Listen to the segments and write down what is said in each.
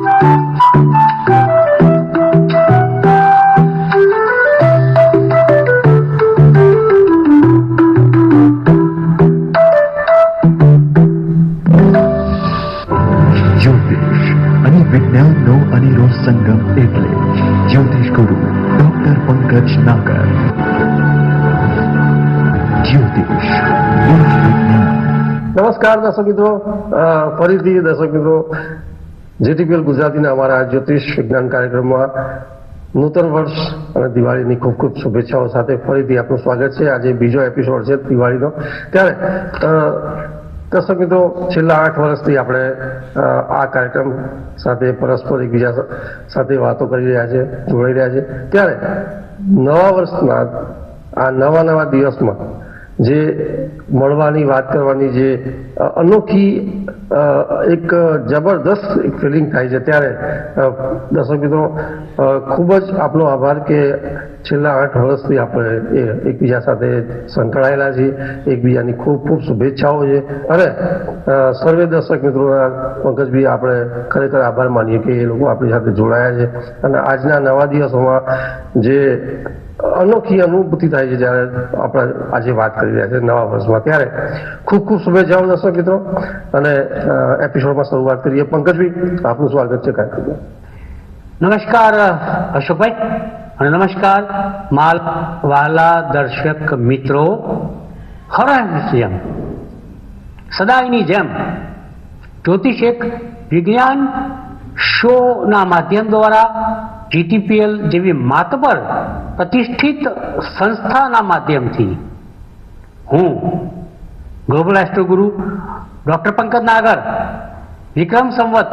વિજ્ઞાનનો અનેરો સંગમ એટલે જ્યોતિષ ગુરુ ડોક્ટર પંકજ નાગર. જ્યોતિષ નમસ્કાર દર્શક મિત્રો, ફરીથી દર્શક મિત્રો જીટીપીએલ ગુજરાતીના અમારા જ્યોતિષ વિજ્ઞાન કાર્યક્રમમાં નૂતન વર્ષ અને દિવાળીની ખૂબ ખૂબ શુભેચ્છાઓ સાથે ફરીથી આપનું સ્વાગત છે. આજે બીજો એપિસોડ છે દિવાળીનો. ત્યારે દર્શક મિત્રો, છેલ્લા 8 વર્ષથી આપણે આ કાર્યક્રમ સાથે પરસ્પર એકબીજા સાથે વાતો કરી રહ્યા છે, જોડાઈ રહ્યા છે. ત્યારે નવા વર્ષના આ નવા દિવસમાં જે મળવાની, વાત કરવાની જે અનોખી એક જબરદસ્ત એક ફિલિંગ થાય છે, ત્યારે દર્શક મિત્રો ખૂબ જ આપનો આભાર કે છેલ્લા 8 વર્ષથી આપણે એકબીજા સાથે સંકળાયેલા છીએ. એકબીજાની ખૂબ ખૂબ શુભેચ્છાઓ છે અને સર્વે દર્શક મિત્રોના પંકજભાઈ આપણે ખરેખર આભાર માનીએ કે એ લોકો આપણી સાથે જોડાયા છે અને આજના નવા દિવસોમાં જે અનોખી અનુભૂતિ થાય છે જ્યારે આપણે આજે વાત કરી રહ્યા છે નવા વર્ષમાં. ત્યારે ખૂબ ખૂબ શુભેચ્છાઓ દર્શક મિત્રો અને એપિસોડમાં શરૂઆત કરીએ. પંકજભાઈ, આપનું સ્વાગત છે કાર્યક્રમમાં. નમસ્કાર અશોકભાઈ અને નમસ્કાર માલ વાલા દર્શક મિત્રો. હરની જેમ, સદાયની જેમ જ્યોતિષ એક વિજ્ઞાન શોના માધ્યમ દ્વારા જીટીપીએલ જેવી માતબર પ્રતિષ્ઠિત સંસ્થાના માધ્યમથી હું ગ્લોબલ એસ્ટ્રો ગુરુ ડોક્ટર પંકજ નાગર વિક્રમ સંવત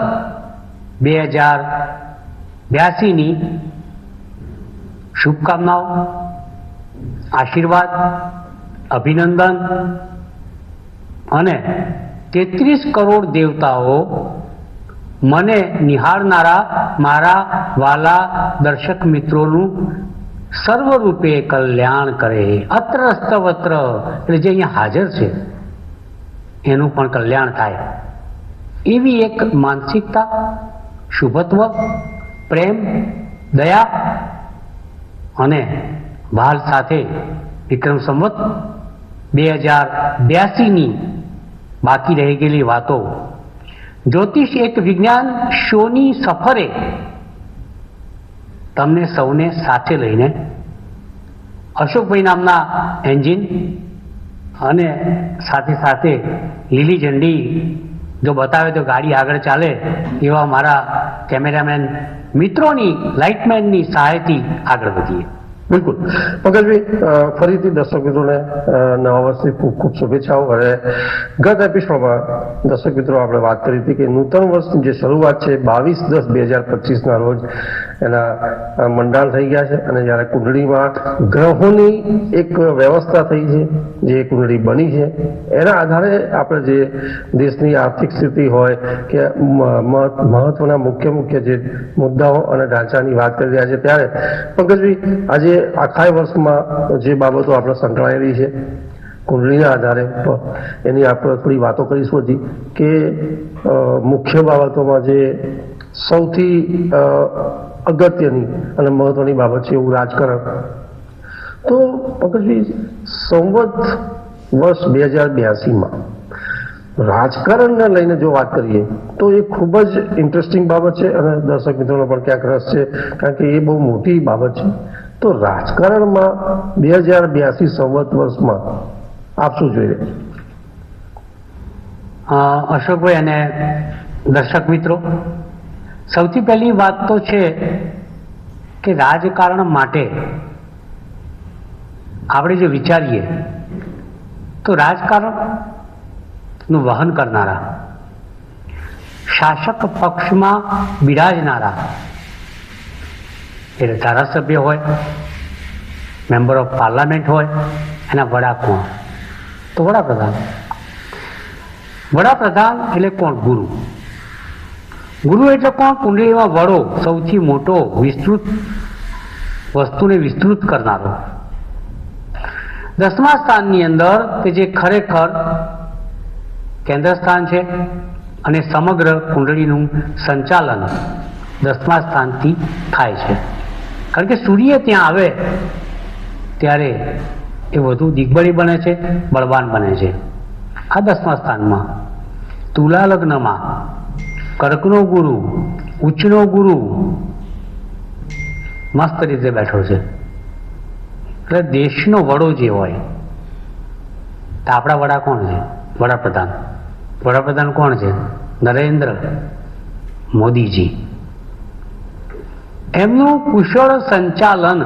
2082ની શુભકામનાઓ, આશીર્વાદ, અભિનંદન અને 33 કરોડ દેવતાઓ મને નિહાળનારા મારા વાલા દર્શક મિત્રોનું સર્વરૂપે કલ્યાણ કરે. અત્ર સ્તવત્ર એટલે જે અહીંયા હાજર છે એનું પણ કલ્યાણ થાય એવી એક માનસિકતા, શુભત્વ, પ્રેમ, દયા અને ભાલ સાથે વિક્રમ સંવત 2082ની બાકી રહી ગયેલી વાતો જ્યોતિષ એક વિજ્ઞાન શોની સફરે તમને સૌને સાથે લઈને અશોકભાઈ નામના એન્જિન અને સાથે સાથે લીલી ઝંડી જો બતાવે તો ગાડી આગળ ચાલે એવા મારા કેમેરામેન મિત્રોની, લાઇટમેનની સહાયથી આગળ વધીએ. બિલકુલ પંકજભાઈ, ફરીથી દર્શક મિત્રોને નવા વર્ષની ખૂબ ખૂબ શુભેચ્છાઓ. અને ગત એપિસોડમાં દર્શક મિત્રો આપણે વાત કરી હતી કે નૂતન વર્ષની જે શરૂઆત છે 22/10/2025ના રોજ એના મંડાણ થઈ ગયા છે અને જ્યારે કુંડળીમાં ગ્રહોની એક વ્યવસ્થા થઈ છે, જે કુંડળી બની છે એના આધારે આપણે જે દેશની આર્થિક સ્થિતિ હોય કે મહત્વના મુખ્ય જે મુદ્દાઓ અને ઢાંચાની વાત કરી રહ્યા છે, ત્યારે પંકજભાઈ આજે આખા વર્ષમાં જે બાબતો આપણે સંકળાયેલી છે કુંડળીના આધારે એની આપણે થોડી વાતો કરીશું હજી કે મુખ્ય બાબતોમાં જે સૌથી અગત્યની અને મહત્વની બાબત છે એવું રાજકારણ. તો પંકજભાઈ, સંવત વર્ષ 2082માં રાજકારણને લઈને જો વાત કરીએ તો એ ખૂબ જ ઇન્ટરેસ્ટિંગ બાબત છે અને દર્શક મિત્રોનો પણ ક્યાંક રસ છે, કારણ કે એ બહુ મોટી બાબત છે. તો રાજકારણમાં 2082 સંવત વર્ષમાં આપ શું જોઈ રહ્યા છો? અશોકભાઈ અને દર્શક મિત્રો, સૌથી પહેલી વાત તો છે કે રાજકારણ માટે આપણે જો વિચારીએ તો રાજકારણનું વહન કરનારા, શાસક પક્ષમાં બિરાજનારા એટલે ધારાસભ્ય હોય, મેમ્બર ઓફ પાર્લામેન્ટ હોય, એના વડા કોણ? તો વડાપ્રધાન. વડાપ્રધાન એટલે કોણ? ગુરુ. ગુરુ એટલે કોણ? કુંડળીમાં વડો, સૌથી મોટો, વિસ્તૃત વસ્તુને વિસ્તૃત કરનારો. 10મા સ્થાનની અંદર કે જે ખરેખર કેન્દ્ર સ્થાન છે, અને સમગ્ર કુંડળીનું સંચાલન 10મા સ્થાનથી થાય છે. કારણ કે સૂર્ય ત્યાં આવે ત્યારે એ વધુ દિગ્બળી બને છે, બળવાન બને છે. આ 10મા સ્થાનમાં તુલા લગ્નમાં કર્કનો ગુરુ, ઉચ્ચનો ગુરુ મસ્ત રીતે બેઠો છે. એટલે દેશનો વડો જે હોય, તો આપણા વડા કોણ છે? વડાપ્રધાન કોણ છે? નરેન્દ્ર મોદીજી. એમનું કુશળ સંચાલન,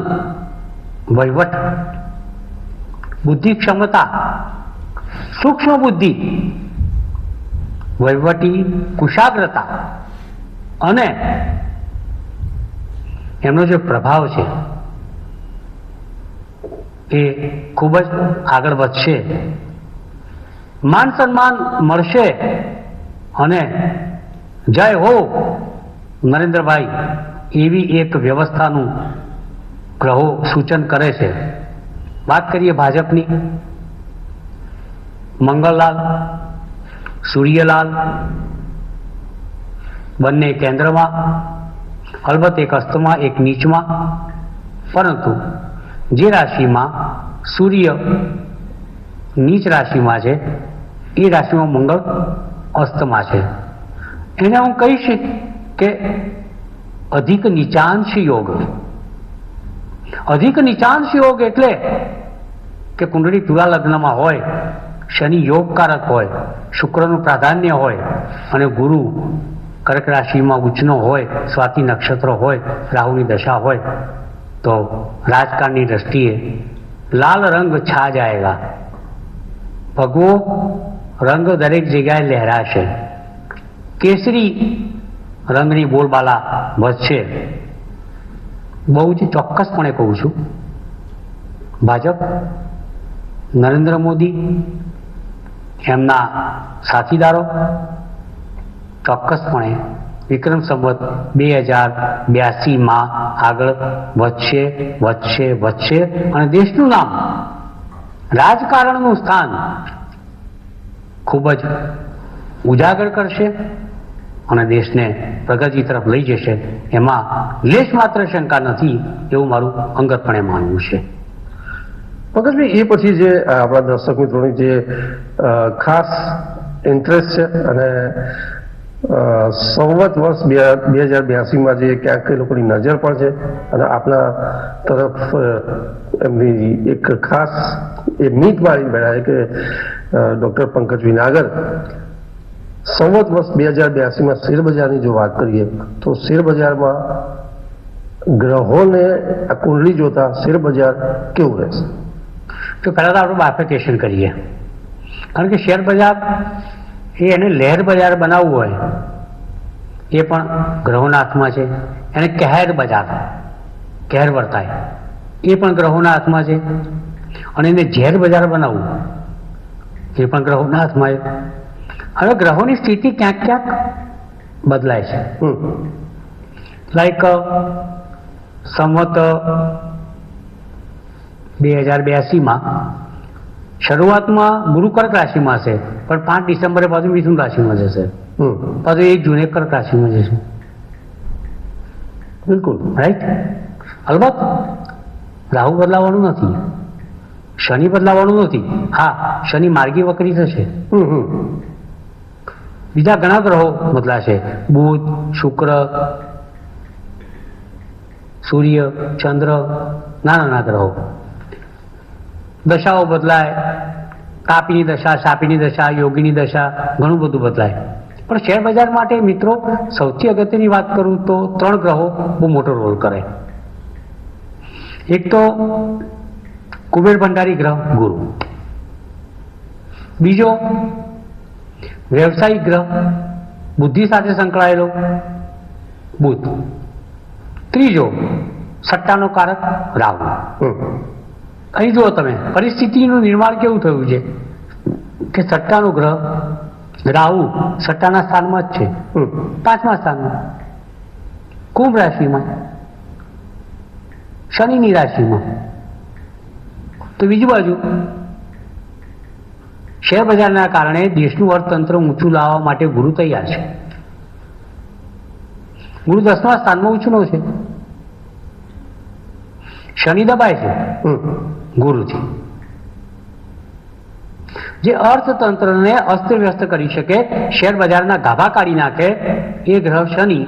વહીવટ, બુદ્ધિ ક્ષમતા, સૂક્ષ્મ બુદ્ધિ, વહીવટી કુશાગ્રતા અને એમનો જે પ્રભાવ છે એ ખૂબ જ આગળ વધશે, માન સન્માન મળશે અને જય હો નરેન્દ્રભાઈ એવી એક વ્યવસ્થાનું ગ્રહો સૂચન કરે છે. વાત કરીએ ભાજપની, મંગળલાલ, સૂર્યલાલ બંને કેન્દ્રમાં, અલબત્ત એક અસ્તમાં એક નીચમાં, પરંતુ જે રાશિમાં સૂર્ય નીચ રાશિમાં છે એ રાશિમાં મંગળ અસ્તમાં છે. એને હું કહીશ કે અધિક નીચાંશ યોગ. અધિક નીચાંશ યોગ એટલે કે કુંડળી તુલા લગ્નમાં હોય, શનિ યોગકારક હોય, શુક્રનું પ્રાધાન્ય હોય અને ગુરુ કર્ક રાશિમાં ઉચ્ચનો હોય, સ્વાતિ નક્ષત્ર હોય, રાહુની દશા હોય, તો રાજકારણની દ્રષ્ટિએ લાલ રંગ છા જાયગા. ભગવો રંગ દરેક જગ્યાએ લહેરાશે. કેસરી રંગની બોલબાલા વધશે. બહુ જ ચોક્કસપણે કહું છું, ભાજપ, નરેન્દ્ર મોદી, એમના સાથીદારો ચોક્કસપણે વિક્રમ સંવત 2082માં આગળ વધશે અને દેશનું નામ, રાજકારણનું સ્થાન ખૂબ જ ઉજાગર કરશે અને દેશને પ્રગતિ તરફ લઈ જશે. એમાં લેશ માત્ર શંકા નથી, એવું મારું અંગતપણે માનવું છે. પંકજભાઈ, એ પછી જે આપણા દર્શક મિત્રોની જે ખાસ ઇન્ટરેસ્ટ છે અને સંવત વર્ષ 2082માં જે ક્યાંક એ લોકોની નજર પણ છે અને આપણા તરફ એમની એક ખાસ એ મીટ મારી બેઠા છે કે ડૉક્ટર પંકજ વિનાગર સંવત વર્ષ 2082માં શેરબજારની જો વાત કરીએ તો શેરબજારમાં ગ્રહોને આ કુંડળી જોતા શેરબજાર કેવું રહેશે? તો પહેલાં તો આપણે બાયફિકેશન કરીએ, કારણ કે શેર બજાર એને લહેર બજાર બનાવવું હોય એ પણ ગ્રહોના હાથમાં છે. એને કહેર બજાર, કહેર વર્તાય, એ પણ ગ્રહોના હાથમાં છે. અને એને ઝેર બજાર બનાવવું એ પણ ગ્રહોના હાથમાં છે. હવે ગ્રહોની સ્થિતિ ક્યાંક ક્યાંક બદલાય છે. લાઈક સંવત 2082માં શરૂઆતમાં ગુરુ કર્ક રાશિમાં છે, પણ 5 ડિસેમ્બરે પાછું મિથુન રાશિમાં જશે, પાછું 1 જૂને કર્ક રાશિમાં જશે. બિલકુલ રાઈટ. અલબત્ત રાહુ બદલાવાનું નથી, શનિ બદલાવાનું નથી. હા, શનિ માર્ગી વક્રી થશે. બીજા ઘણા ગ્રહો બદલાશે, બુધ, શુક્ર, સૂર્ય, ચંદ્ર, નાના ગ્રહો. દશાઓ બદલાય, કાપીની દશા, સાપીની દશા, યોગીની દશા, ઘણું બધું બદલાય. પણ શેર બજાર માટે મિત્રો સૌથી અગત્યની વાત કરું તો 3 ગ્રહો બહુ મોટો રોલ કરે. એક તો કુબેર ભંડારી ગ્રહ ગુરુ, બીજો વ્યવસાયિક ગ્રહ બુદ્ધિ સાથે સંકળાયેલો બુધ, ત્રીજો સટ્ટાનો કારક રાહુ. અહીં જુઓ તમે પરિસ્થિતિનું નિર્માણ કેવું થયું છે કે સટ્ટાનો ગ્રહ રાહુ સટ્ટાના સ્થાનમાં જ છે, 5મા સ્થાનમાં, કુંભ રાશિમાં, શનિની રાશિમાં. તો બીજી બાજુ શેર બજારના કારણે દેશનું અર્થતંત્ર ઊંચું લાવવા માટે ગુરુ તૈયાર છે. ગુરુ 10મા સ્થાનમાં ઉછનો છે. શનિ દબાય છે ગુરુથી. જે અર્થતંત્રને અસ્તવ્યસ્ત કરી શકે, શેર બજારના ગાભા કાઢી નાખે, એ ગ્રહ શનિ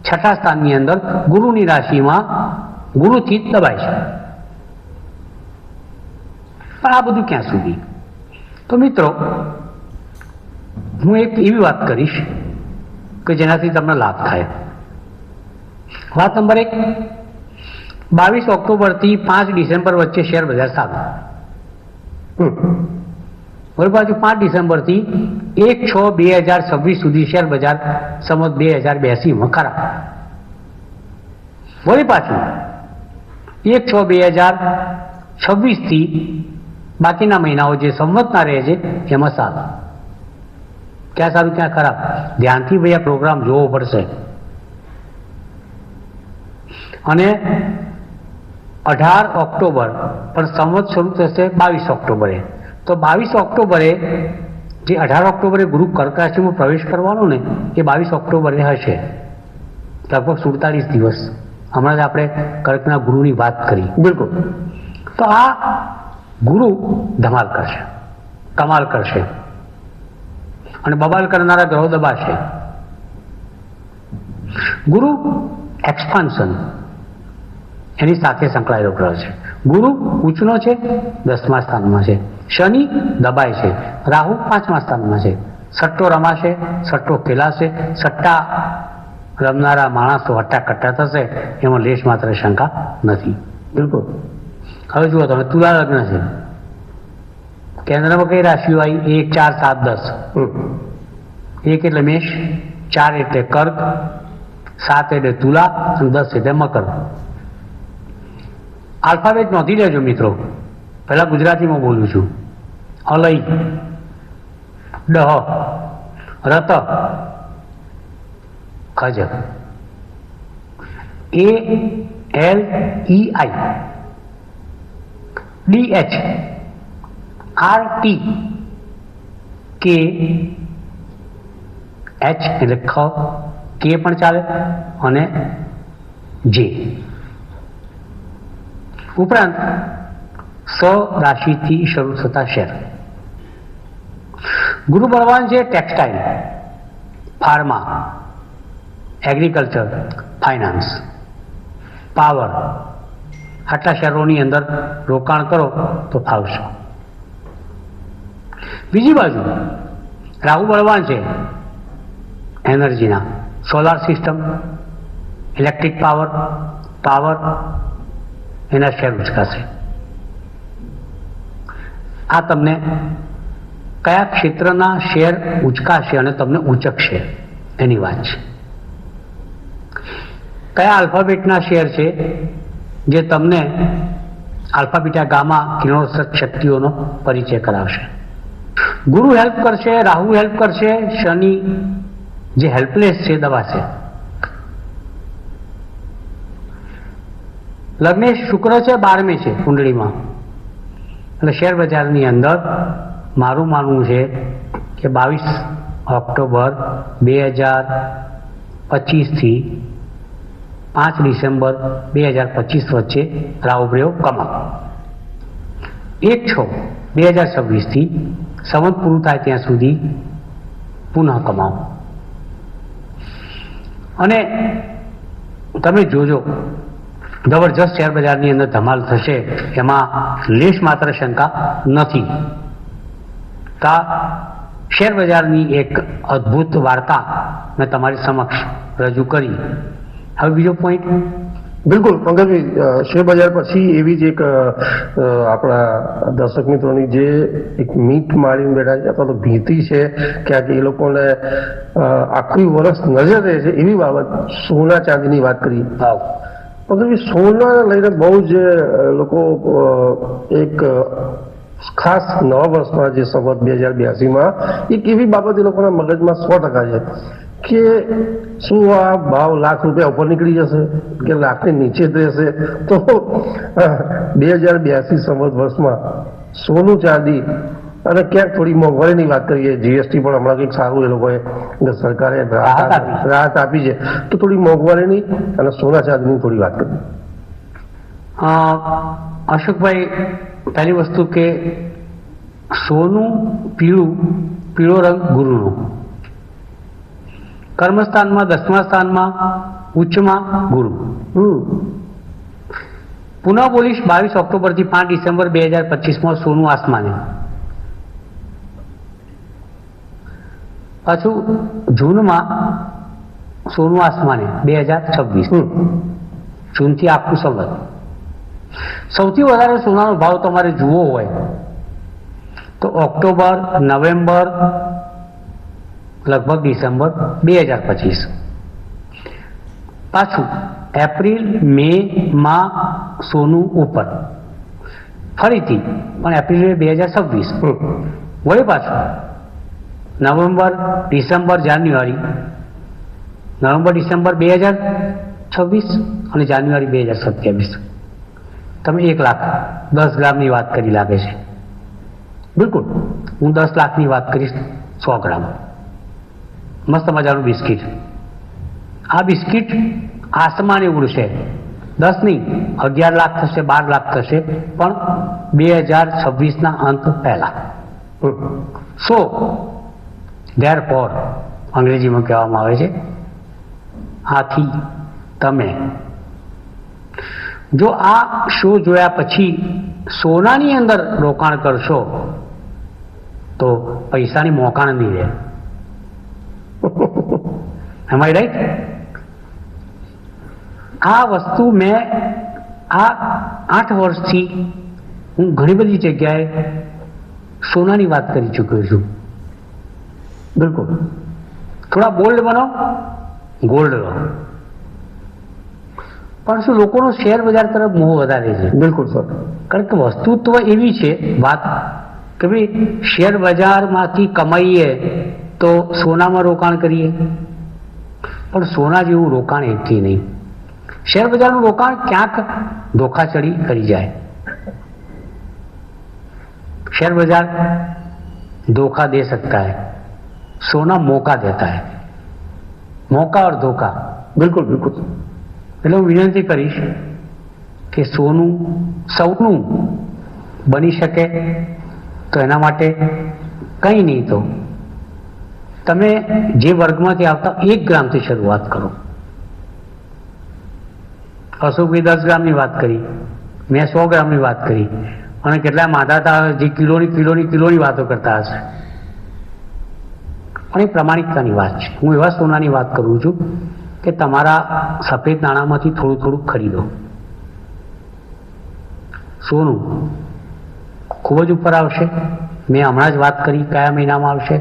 6ઠા સ્થાનની અંદર ગુરુની રાશિમાં ગુરુથી જ દબાય છે. પણ આ બધું ક્યાં સુધી? તો મિત્રો, હું એક એવી વાત કરીશ કે જેનાથી તમને લાભ થાય. વાત નંબર 1, 22 ઓક્ટોબરથી 5 ડિસેમ્બર વચ્ચે શેર બજાર સારું. વળી પાછું 5 ડિસેમ્બરથી 1/6/2026 સુધી શેર બજાર સંવત 2082માં ખરાબ. વળી પાછું 1/6/2026 થી બાકીના મહિનાઓ જે સંવતના રહે છે એમાં સારું. ક્યાં સારું ક્યાં ખરાબ? ધ્યાનથી ભાઈ આ પ્રોગ્રામ જોવો પડશે. અને 18 ઓક્ટોબર પણ સંવત શરૂ થશે 22 ઓક્ટોબરે. તો 22 ઓક્ટોબરે જે 18 ઓક્ટોબરે ગુરુ કર્ક રાશિમાં પ્રવેશ કરવાનો ને, એ 22 ઓક્ટોબરે હશે, લગભગ 47 દિવસ. હમણાં જ આપણે કર્કના ગુરુની વાત કરી. બિલકુલ. તો આ ગુરુ ધમાલ કરશે, કમાલ કરશે, અને બબાલ કરનારા ગ્રહો દબાશે. ગુરુ એક્સપાન્શન એની સાથે સંકળાયેલો ગ્રહ છે. ગુરુ ઉચ્ચનો છે, 10મા સ્થાનમાં છે. શનિ દબાય છે. રાહુ 5મા સ્થાનમાં છે. સટ્ટો રમાશે, સટ્ટો ખેલાશે. સટ્ટા રમનારા માણસો હટ્ટા કટ્ટા થશે, એમાં લેશ માત્ર શંકા નથી. બિલકુલ. હવે જુઓ તમે, તુલા લગ્ન છે, કેન્દ્રમાં કઈ રાશિઓ આવી? 1, 4, 7, 10. 1 એટલે મેષ, 4 એટલે કર્ક, 7 એટલે તુલા, અને 10 એટલે મકર. આલ્ફાબેટ નોંધી લેજો મિત્રો. પહેલા ગુજરાતીમાં બોલું છું. અલય, ડહ, રત, ખજ, ALEI, DH, RT, K, H એટલે ખ, K પણ ચાલે, અને J. ઉપરાંત સ રાશિથી શરૂ થતા શેર. ગુરુ બળવાન છે textile, pharma, agriculture, finance, power. આટલા શેરોની અંદર રોકાણ કરો તો ફાવશે. બીજી બાજુ રાહુ બળવાન છે એનર્જીના, સોલાર સિસ્ટમ, ઇલેક્ટ્રિક પાવર, એના શેર ઉચકાશે. આ તમને કયા ક્ષેત્રના શેર ઉચકાશે અને તમને ઉચકશે એની વાત છે. કયા આલ્ફાબેટના શેર છે જે તમને આલ્ફા બીટા ગામા કિરણોત્સર્ગ શક્તિઓનો પરિચય કરાવશે. ગુરુ હેલ્પ કરશે, રાહુ હેલ્પ કરશે, શનિ જે હેલ્પલેસ છે દબાશે. લગ્નેશ શુક્ર છે, 12મે છે કુંડળીમાં. એટલે શેર બજારની અંદર મારું માનવું છે કે 22 ઓક્ટોબર 2025 થી 5 ડિસેમ્બર 2025 વચ્ચે રાહુ પ્રયોગ કમાઓ. 1/6/2026 થી સંવત પૂરું થાય ત્યાં સુધી પુનઃ કમાઓ. અને તમે જોજો, જબરજસ્ત શેર બજારની અંદર ધમાલ થશે, એમાં લેશ માત્ર શંકા નથી. શેર બજારની એક અદ્ભુત વાર્તા મેં તમારી સમક્ષ રજૂ કરી. હવે બીજો પોઈન્ટ. બિલકુલ પંકજભાઈ, શેર બજાર પછી એવી જ એક આપણા દર્શક મિત્રોની જે એક મીટ મારીને બેઠા છે, અથવા તો ભીતિ છે, ક્યાંક એ લોકોને આખું વર્ષ નજર રહે છે એવી બાબત, સોના ચાંદીની વાત કરી. પંકજભાઈ, સોના લઈને બહુ જ લોકો એક ખાસ નવા વર્ષમાં જે સંવત 2082માં એક એવી બાબત એ લોકોના મગજમાં 100% છે કે શું આ ભાવ લાખ રૂપિયા ઉપર નીકળી જશે કે લાખની નીચે જ રહેશે? તો 2082 સંવત વર્ષમાં સોનું ચાંદી અને ક્યાંક થોડી મોંઘવારીની વાત કરીએ, જીએસટી પણ હમણાં કંઈક સારું એ લોકોએ સરકારે રાહત આપી છે, તો થોડી મોંઘવારીની અને સોના ચાંદીની થોડી વાત કરીએ. અશોકભાઈ, પહેલી વસ્તુ કે સોનું પીળો રંગ ગુરુનો, કર્મસ્થાનમાં 10મા સ્થાનમાં ઉચ્ચમાં ગુરુ. પુનઃ બોલીશ 22 ઓક્ટોબરથી 5 ડિસેમ્બર 2025 સોનું આસમાને. પાછું જૂનમાં સોનું આસમાને 2026, જૂનથી આખું સંવત. સૌથી વધારે સોનાનો ભાવ તમારે જોવો હોય તો ઓક્ટોબર, નવેમ્બર, લગભગ ડિસેમ્બર 2025. પાછું એપ્રિલ, મે માં સોનું ઉપર, ફરીથી પણ એપ્રિલ 2026. વળી પાછું નવેમ્બર, ડિસેમ્બર, જાન્યુઆરી, નવેમ્બર, ડિસેમ્બર 2026 અને જાન્યુઆરી 2027. તમે 1 લાખ 10 ગ્રામની વાત કરી લાગે છે. બિલકુલ, હું 10 લાખની વાત કરીશ. 100 ગ્રામ મસ્ત મજાનું બિસ્કિટ. આ બિસ્કિટ આસમાને ઉડશે. 10 નહીં, 11 લાખ થશે, 12 લાખ થશે, પણ 2026ના અંત પહેલા. સો ધેરફોર અંગ્રેજીમાં કહેવામાં આવે છે, આથી તમે જો આ શો જોયા પછી સોનાની અંદર રોકાણ કરશો તો પૈસાની મોકાણ નહીં રહે. એમ આઈ રાઈટ? આ વસ્તુ મેં આ 8 વર્ષથી હું ઘણી બધી જગ્યાએ સોનાની વાત કરી ચૂક્યો છું. બિલકુલ, થોડા બોલ્ડ બનો, ગોલ્ડ લો. પણ શું લોકોનો શેર બજાર તરફ મોહ વધારે છે? બિલકુલ સર. કારણ કે વસ્તુત્વ એવી છે વાત કે ભાઈ શેર બજારમાંથી કમાઈએ તો સોનામાં રોકાણ કરીએ, પણ સોના જેવું રોકાણ એથી નહીં. શેર બજારનું રોકાણ ક્યાંક ધોખાચડી કરી જાય. शेयर बाजार धोखा दे सकता है, सोना मौका देता है. मौका और धोखा. बिल्कुल बिल्कुल. એટલે હું વિનંતી કરીશ કે સોનું સૌનું બની શકે તો એના માટે કંઈ નહીં તો તમે જે વર્ગમાંથી આવતા 1 ગ્રામથી શરૂઆત કરો. અશોકભાઈ 10 ગ્રામની વાત કરી, મેં 100 ગ્રામની વાત કરી, અને કેટલાય માધાતા જે કિલોની વાતો કરતા હશે. પણ એ પ્રમાણિકતાની વાત છે. હું એવા સોનાની વાત કરું છું કે તમારા સફેદ નાણાંમાંથી થોડું થોડું ખરીદો. સોનું ખૂબ જ ઉપર આવશે. મેં હમણાં જ વાત કરી કયા મહિનામાં આવશે,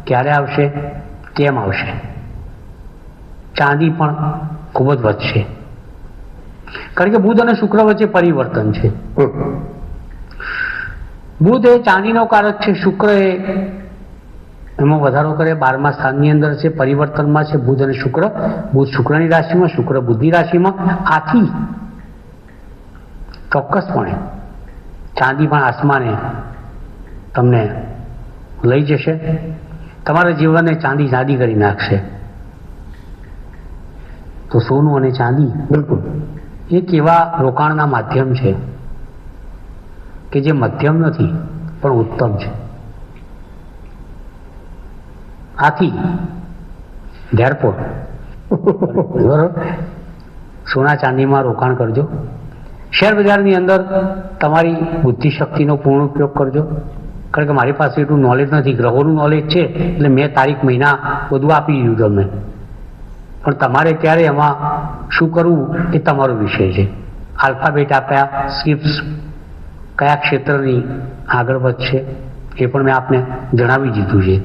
ક્યારે આવશે, કેમ આવશે. ચાંદી પણ ખૂબ જ વધશે, કારણ કે બુધ અને શુક્ર વચ્ચે પરિવર્તન છે. બુધ એ ચાંદીનો કારક છે, શુક્ર એ એમાં વધારો કરે, 12મા સ્થાનની અંદર છે, પરિવર્તનમાં છે બુધ અને શુક્ર. બુધ શુક્રની રાશિમાં, શુક્ર બુધની રાશિમાં. આથી ચોક્કસપણે ચાંદી પણ આસમાને તમને લઈ જશે, તમારા જીવનને ચાંદી ચાંદી કરી નાખશે. તો સોનું અને ચાંદી બિલકુલ એક એવા રોકાણના માધ્યમ છે કે જે મધ્યમ નથી પણ ઉત્તમ છે. આથી ધેરફોર સોના ચાંદીમાં રોકાણ કરજો. શેર બજારની અંદર તમારી બુદ્ધિશક્તિનો પૂર્ણ ઉપયોગ કરજો, કારણ કે મારી પાસે એટલું નોલેજ નથી. ગ્રહોનું નોલેજ છે એટલે મેં તારીખ મહિના બધું આપી દીધું તમને, પણ તમારે ક્યારે એમાં શું કરવું એ તમારો વિષય છે. આલ્ફાબેટ આપ્યા, સ્ક્રિપ્ટ્સ કયા ક્ષેત્રની આગળ વધશે એ પણ મેં આપને જણાવી દીધું છે.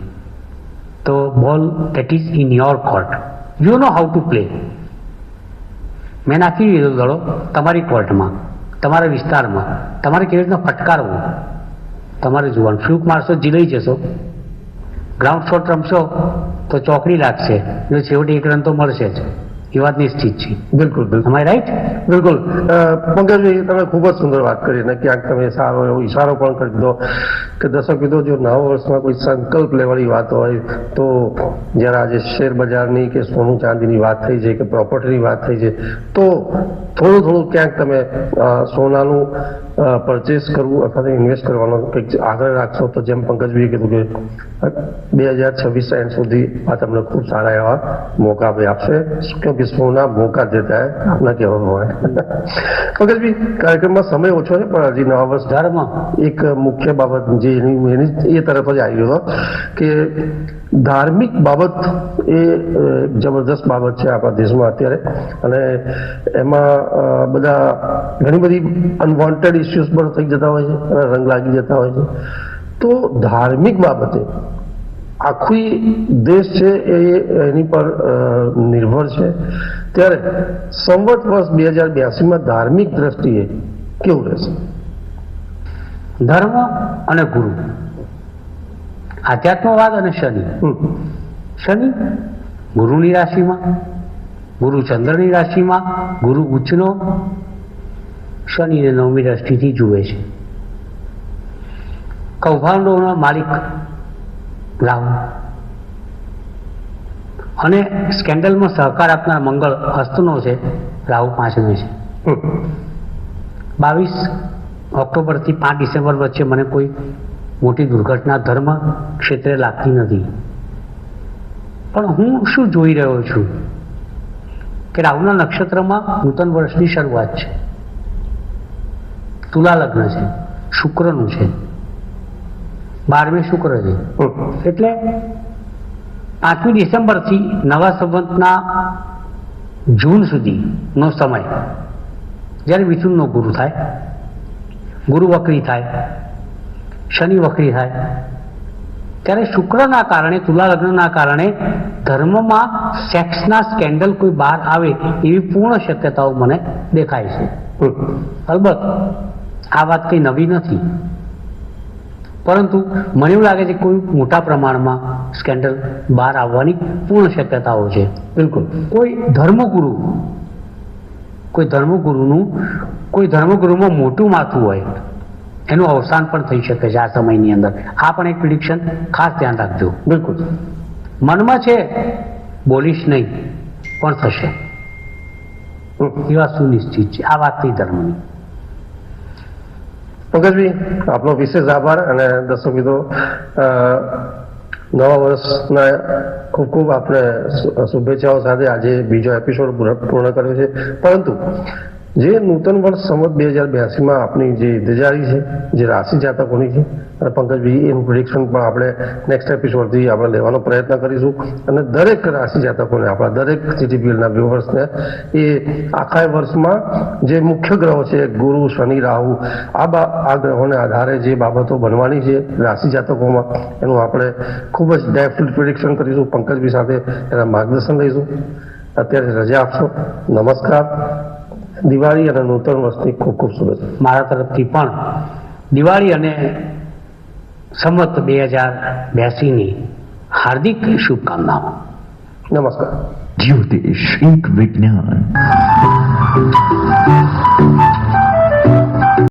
તો બોલ that is in your court, you know how to play. મેં નાખી દીધો દડો તમારી કોર્ટમાં, તમારા વિસ્તારમાં. તમારે કેવી રીતના ફટકારવું તમારે જોવાનું. ફ્લુક મારશો જીલાઈ જશો, ગ્રાઉન્ડ શોટ રમશો તો ચોકડી લાગશે, એટલે છેવટે 1 રન તો મળશે જ. એ વાત નિશ્ચિત છે. બિલકુલ બિલકુલ am I right? બિલકુલ પંકજભાઈ, તમે ખૂબ જ સુંદર વાત કરી અને ક્યાંક તમે સારો એવો ઈશારો પણ કરી દીધો કે દર્શક મિત્રો, જો નવા વર્ષમાં કોઈ સંકલ્પ લેવાની વાત હોય તો જ્યારે આજે શેર બજારની કે સોનું ચાંદીની વાત થઈ છે કે પ્રોપર્ટીની વાત થઈ છે, તો થોડું થોડું ક્યાંક તમે સોનાનું પરચેસ કરવું અથવા તો ઇન્વેસ્ટ કરવાનો કંઈક આગળ રાખશો તો જેમ પંકજભાઈએ કીધું કે 2026 એન્ડ સુધી આ તમને ખૂબ સારા એવા મોકા ભાઈ આપશે, ક્યોંકि સોના મોકા દેતા હે, આપના કહેવાનું હોય. પંકજભાઈ, કાર્યક્રમમાં સમય ઓછો છે પણ હજી નવા વર્ષ ધર્મ એક મુખ્ય બાબત જે એની એ તરફ જ આવી ગયો કે ધાર્મિક બાબત એ જબરદસ્ત બાબત છે આપણા દેશમાં અત્યારે, અને એમાં બધા ઘણી બધી અનવોન્ટેડ ઇસ્યુઝ પણ થઈ જતા હોય છે અને રંગ લાગી જતા હોય છે. તો ધાર્મિક બાબતે આખી દેશ છે એની પર નિર્ભર છે, ત્યારે સંવત વર્ષ 2082માં ધાર્મિક દ્રષ્ટિએ કેવું રહેશે? ધર્મ અને ગુરુ, આધ્યાત્મવાદ અને શનિ. શનિ ગુરુની રાશિમાં, ગુરુ ચંદ્રની રાશિમાં, ગુરુ ઉચ્ચનો, શનિને 9મી દ્રષ્ટિથી જુએ છે. કૌભાંડોના માલિક રાહુ અને સ્કેન્ડલમાં સહકાર આપનાર મંગળ હસ્તનો છે, રાહુ 5મે છે. 22 ઓક્ટોબરથી 5 ડિસેમ્બર વચ્ચે મને કોઈ મોટી દુર્ઘટના ધર્મ ક્ષેત્રે લાગતી નથી, પણ હું શું જોઈ રહ્યો છું કે રાહુના નક્ષત્રમાં નૂતન વર્ષની શરૂઆત છે, તુલા લગ્ન છે, શુક્રનું છે, 12મે શુક્ર છે, એટલે 5મી ડિસેમ્બરથી નવા સંવતના જૂન સુધીનો સમય જ્યારે મિથુનનો ગુરુ થાય, ગુરુ વક્રી થાય, શનિ વક્રી થાય, ત્યારે શુક્રના કારણે, તુલા લગ્નના કારણે ધર્મમાં સેક્સના સ્કેન્ડલ કોઈ બહાર આવે એવી પૂર્ણ શક્યતાઓ મને દેખાય છે. અલબત્ત આ વાત કંઈ નવી નથી, પરંતુ મને એવું લાગે છે કોઈ મોટા પ્રમાણમાં સ્કેન્ડલ બહાર આવવાની પૂર્ણ શક્યતાઓ છે. બિલકુલ. કોઈ ધર્મગુરુમાં મોટું માથું હોય એનું અવસાન પણ થઈ શકે છે આ સમયની અંદર. આ પણ એક પ્રિડિક્શન ખાસ ધ્યાન રાખજો. બિલકુલ. મનમાં છે બોલીશ નહીં પણ થશે, એ વાત સુનિશ્ચિત છે. આ વાત થઈ ધર્મની. પંકજભાઈ, આપનો વિશેષ આભાર, અને દર્શક મિત્રો, નવા વર્ષના ખૂબ ખૂબ આપણે શુભેચ્છાઓ સાથે આજે બીજો એપિસોડ પૂર્ણ કર્યો છે. પરંતુ જે નૂતન વર્ષ સંવત 2082માં આપણી જે ઇંતજારી છે, જે રાશિ જાતકોની છે, અને પંકજભાઈ એનું પ્રિડિક્શન પણ આપણે નેક્સ્ટ એપિસોડથી આપણે લેવાનો પ્રયત્ન કરીશું, અને દરેક રાશિ જાતકોને, આપણા દરેક જીટીપીએલના વ્યુઅર્સને એ આખા વર્ષમાં જે મુખ્ય ગ્રહો છે, ગુરુ, શનિ, રાહુ, આ ગ્રહોને આધારે જે બાબતો બનવાની છે રાશિ જાતકોમાં, એનું આપણે ખૂબ જ ડેપ્થ પ્રિડિક્શન કરીશું. પંકજભાઈ સાથે એના માર્ગદર્શન લઈશું. અત્યારે રજા આપશો. નમસ્કાર. દિવાળી અને નૂતન વર્ષની ખૂબ ખૂબ શુભેચ્છા. મારા તરફથી પણ દિવાળી અને સંવત 2082ની હાર્દિક શુભકામનાઓ. નમસ્કાર. જ્યોતિષ એક વિજ્ઞાન.